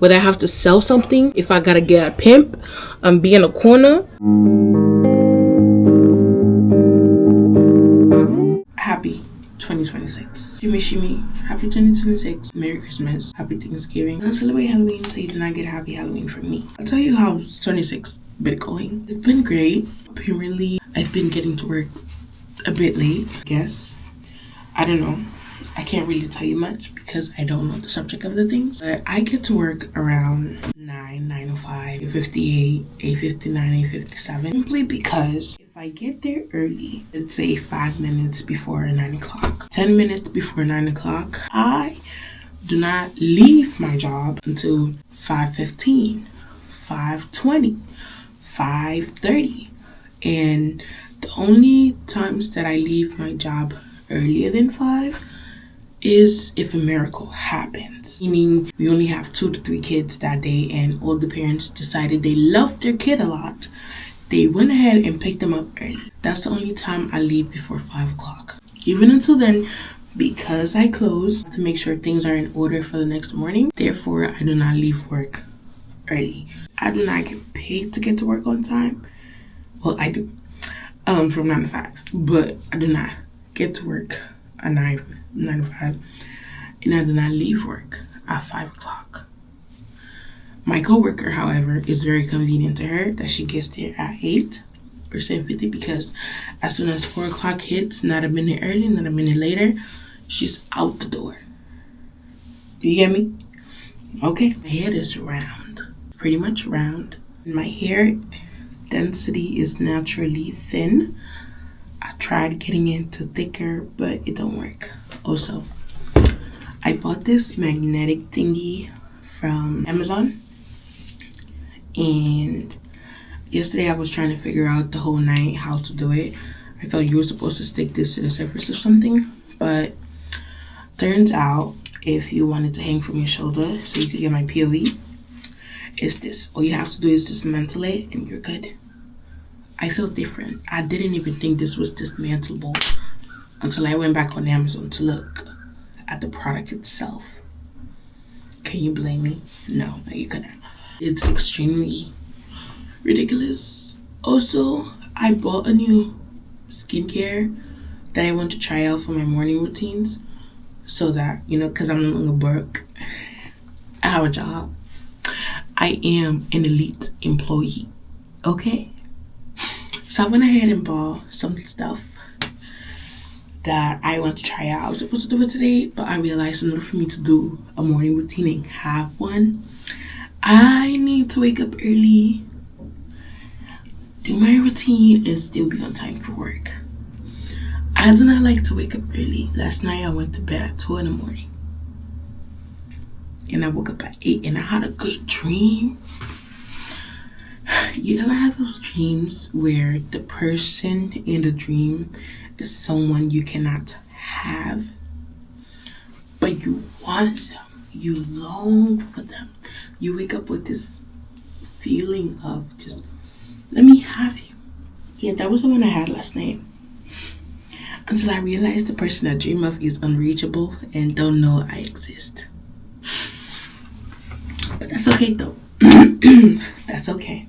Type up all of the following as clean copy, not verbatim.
Whether I have to sell something, if I gotta get a pimp, be in a corner. Happy 2026. Shimmy shimmy. Happy 2026. Merry Christmas. Happy Thanksgiving. And celebrate Halloween so you do not get a happy Halloween from me. I'll tell you how 26 been going. It's been great. Apparently, I've been getting to work a bit late, I guess. I don't know. I can't really tell you much because I don't know the subject of the things. But I get to work around 9:05, 8:58, 8:59, 8:57. Simply because if I get there early, let's say 5 minutes before 9 o'clock, 10 minutes before 9 o'clock, I do not leave my job until 5:15, 5:20, 5:30. And the only times that I leave my job earlier than 5 is if a miracle happens. Meaning we only have 2 to 3 kids that day and all the parents decided they loved their kid a lot. They went ahead and picked them up early. That's the only time I leave before 5 o'clock. Even until then, because I close, I have to make sure things are in order for the next morning. Therefore, I do not leave work early. I do not get paid to get to work on time. Well, I do. From 9 to 5. But I do not get to work at 9 to 5. And I do not leave work at 5 o'clock. My coworker, however, is very convenient to her that she gets there at 8 or 7:50 because as soon as 4 o'clock hits, not a minute early, not a minute later, she's out the door. Do you get me? Okay. My head is round. Pretty much round. And my hair density is naturally thin. I tried getting it to thicker, but it don't work. Also, I bought this magnetic thingy from Amazon. And yesterday I was trying to figure out the whole night how to do it. I thought you were supposed to stick this to the surface of something. But turns out if you wanted to hang from your shoulder so you could get my POV, it's this. All you have to do is dismantle it and you're good. I feel different. I didn't even think this was dismantleable until I went back on Amazon to look at the product itself. Can you blame me? No, you cannot. It's extremely ridiculous. Also, I bought a new skincare that I want to try out for my morning routines so that, because I'm no longer broke. I have a job. I am an elite employee. Okay? So I went ahead and bought some stuff that I want to try out. I was supposed to do it today, but I realized in order for me to do a morning routine and have one, I need to wake up early, do my routine, and still be on time for work. I do not like to wake up early. Last night I went to bed at 2 in the morning. And I woke up at 8 and I had a good dream. You ever have those dreams where the person in the dream is someone you cannot have, but you want them, you long for them. You wake up with this feeling of just, let me have you. Yeah, that was the one I had last night. Until I realized the person I dream of is unreachable and don't know I exist. But that's okay though. That's okay.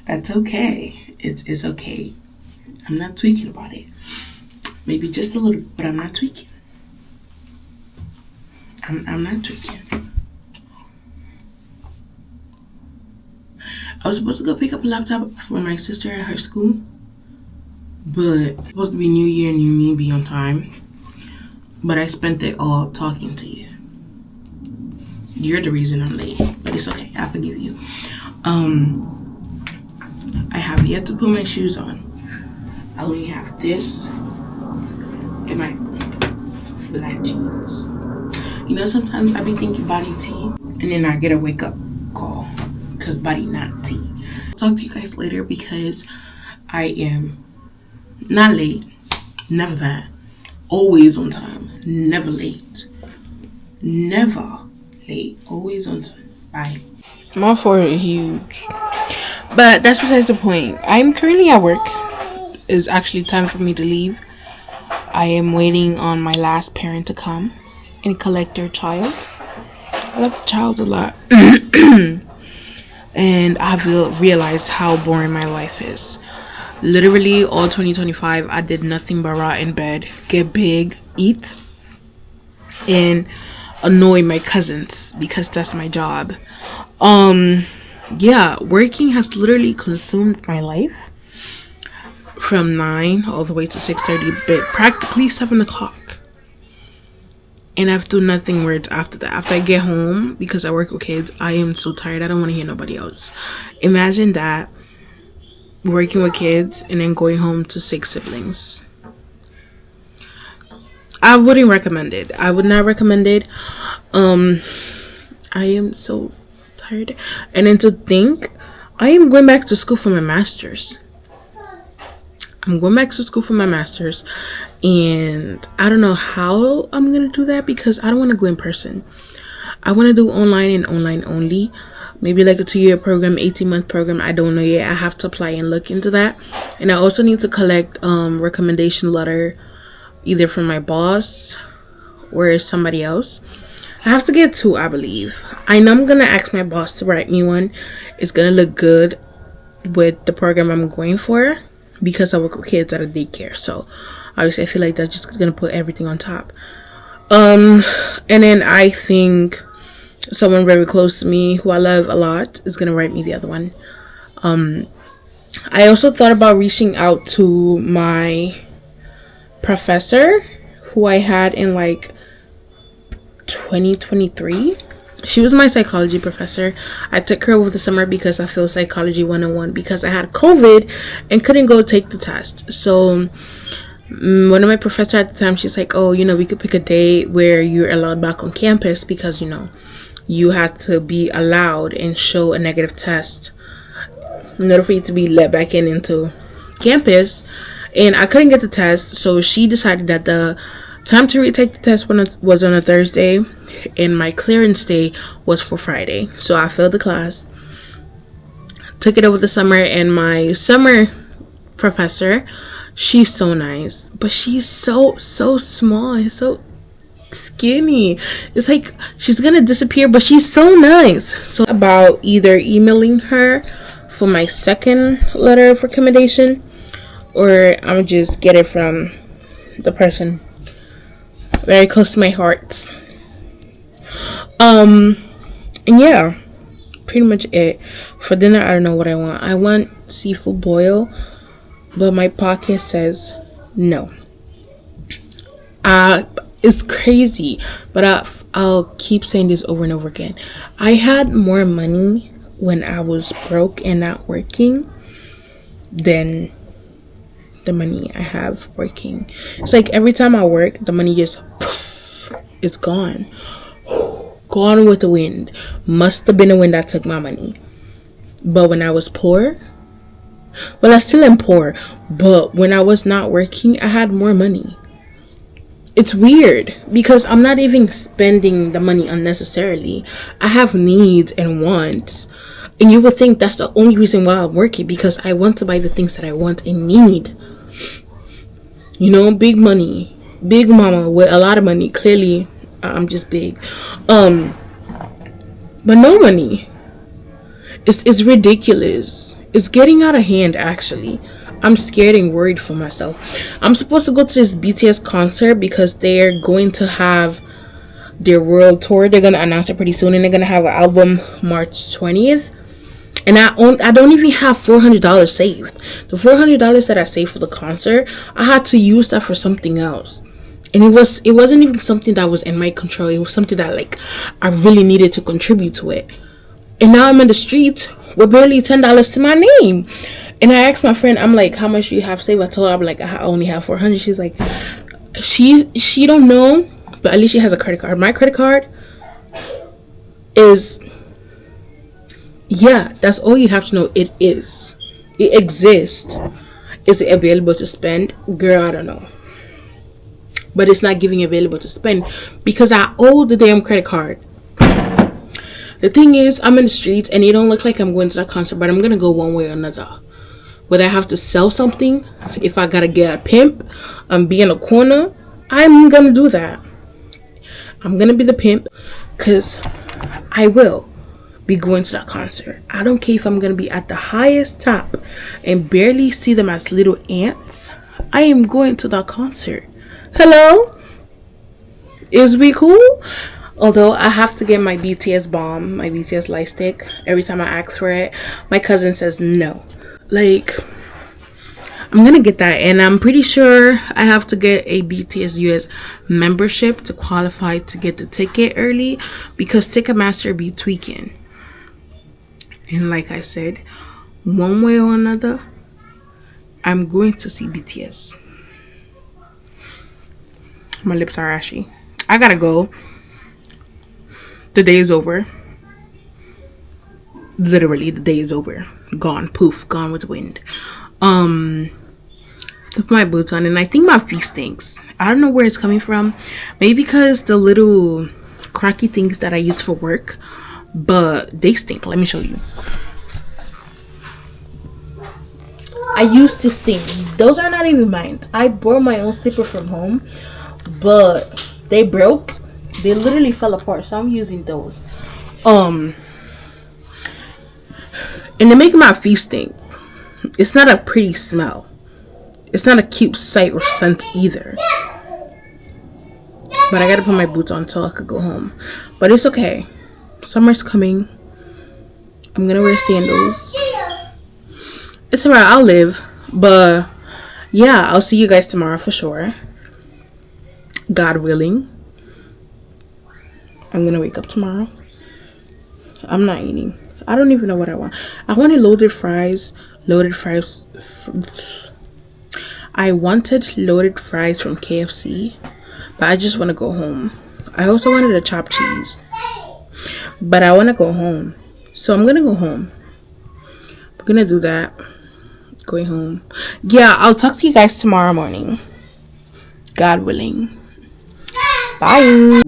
That's okay. It's okay. I'm not tweaking about it. Maybe just a little, but I'm not tweaking. I'm not tweaking. I was supposed to go pick up a laptop for my sister at her school, but it's supposed to be New Year, New Me, be on time. But I spent it all talking to you. You're the reason I'm late, but it's okay. I forgive you. I have yet to put my shoes on. I only have this and my black jeans. Sometimes I be thinking body tea, and then I get a wake up call because body not tea. I'll talk to you guys later because I am not late, never that, always on time, never late, never late, always on time. Bye. My forehead is huge. But that's besides the point. I'm currently at work. It's actually time for me to leave. I am waiting on my last parent to come and collect their child. I love the child a lot. And I've realized how boring my life is. Literally, all 2025, I did nothing but rot in bed, get big, eat, and annoy my cousins because that's my job. Yeah, working has literally consumed my life from 9 all the way to 6:30, but practically 7 o'clock. And I have to do nothing words after that. After I get home, because I work with kids, I am so tired. I don't want to hear nobody else. Imagine that, working with kids and then going home to 6 siblings. I wouldn't recommend it. I would not recommend it. I am so tired. And then to think, I am going back to school for my master's. I'm going back to school for my master's, and I don't know how I'm going to do that because I don't want to go in person. I want to do online and online only. Maybe like a 2-year program, 18-month program. I don't know yet. I have to apply and look into that. And I also need to collect recommendation letter either from my boss or somebody else. I have to get 2, I believe. I know I'm going to ask my boss to write me one. It's going to look good with the program I'm going for, because I work with kids at a daycare. So obviously I feel like that's just gonna put everything on top. And then I think someone very close to me who I love a lot is gonna write me the other one. I also thought about reaching out to my professor who I had in like 2023. She was my psychology professor. I took her over the summer because I feel psychology 101 because I had COVID and couldn't go take the test. So one of my professors at the time, she's like, oh, we could pick a day where you're allowed back on campus because, you had to be allowed and show a negative test in order for you to be let back into campus. And I couldn't get the test. So she decided that the time to retake the test was on a Thursday, and my clearance day was for Friday. So I failed the class, took it over the summer, and my summer professor, she's so nice, but she's so small and so skinny. It's like she's gonna disappear, but she's so nice. So about either emailing her for my second letter of recommendation, or I'm just get it from the person very close to my heart. And yeah, pretty much it. For dinner, I don't know what I want. I want seafood boil, but my pocket says no. It's crazy, but I'll keep saying this over and over again. I had more money when I was broke and not working than the money I have working. It's like every time I work, the money just poof, it's gone. Gone with the wind. Must have been the wind that took my money. But when I was poor, well, I still am poor, but when I was not working, I had more money. It's weird because I'm not even spending the money unnecessarily. I have needs and wants. And you would think that's the only reason why I'm working, because I want to buy the things that I want and need. Big money. Big mama with a lot of money. Clearly, I'm just big. But no money. It's ridiculous. It's getting out of hand, actually. I'm scared and worried for myself. I'm supposed to go to this BTS concert because they're going to have their world tour. They're going to announce it pretty soon, and they're going to have an album March 20th. And I don't even have $400 saved. The $400 that I saved for the concert, I had to use that for something else. And it wasn't even something that was in my control. It was something that I really needed to contribute to it. And now I'm in the streets with barely $10 to my name. And I asked my friend, I'm like, how much do you have saved? I told her, I'm like, I only have $400. She's like, she don't know, but at least she has a credit card. My credit card is, yeah, that's all you have to know. It exists. Is it available to spend? Girl, I don't know. But it's not giving available to spend because I owe the damn credit card. The thing is, I'm in the streets and it don't look like I'm going to that concert, but I'm going to go one way or another. Whether I have to sell something, if I got to get a pimp, be in a corner, I'm going to do that. I'm going to be the pimp because I will be going to that concert. I don't care if I'm gonna be at the highest top and barely see them as little ants. I am going to that concert. Hello? Is we cool? Although I have to get my BTS bomb, my BTS light stick. Every time I ask for it, my cousin says no. Like, I'm gonna get that, and I'm pretty sure I have to get a BTS US membership to qualify to get the ticket early, because Ticketmaster be tweaking. And like I said, one way or another, I'm going to see BTS. My lips are ashy. I gotta go. The day is over. Literally, the day is over. Gone. Poof. Gone with the wind. Put my boots on, and I think my feet stinks. I don't know where it's coming from. Maybe because the little cracky things that I use for work, but they stink. Let me show you. I used this thing. Those are not even mine. I brought my own slipper from home, but they broke. They literally fell apart, so I'm using those. And they make my feet stink. It's not a pretty smell. It's not a cute sight or scent either. But I gotta put my boots on so I could go home. But it's okay. Summer's coming. I'm gonna wear sandals. It's alright, I'll live. But yeah, I'll see you guys tomorrow for sure. God willing. I'm gonna wake up tomorrow. I'm not eating. I don't even know what I want. I wanted loaded fries. I wanted loaded fries from KFC, but I just want to go home. I also wanted a chopped cheese, but I want to go home. So I'm gonna go home. We're gonna do that. Going home. Yeah, I'll talk to you guys tomorrow morning. God willing. Bye.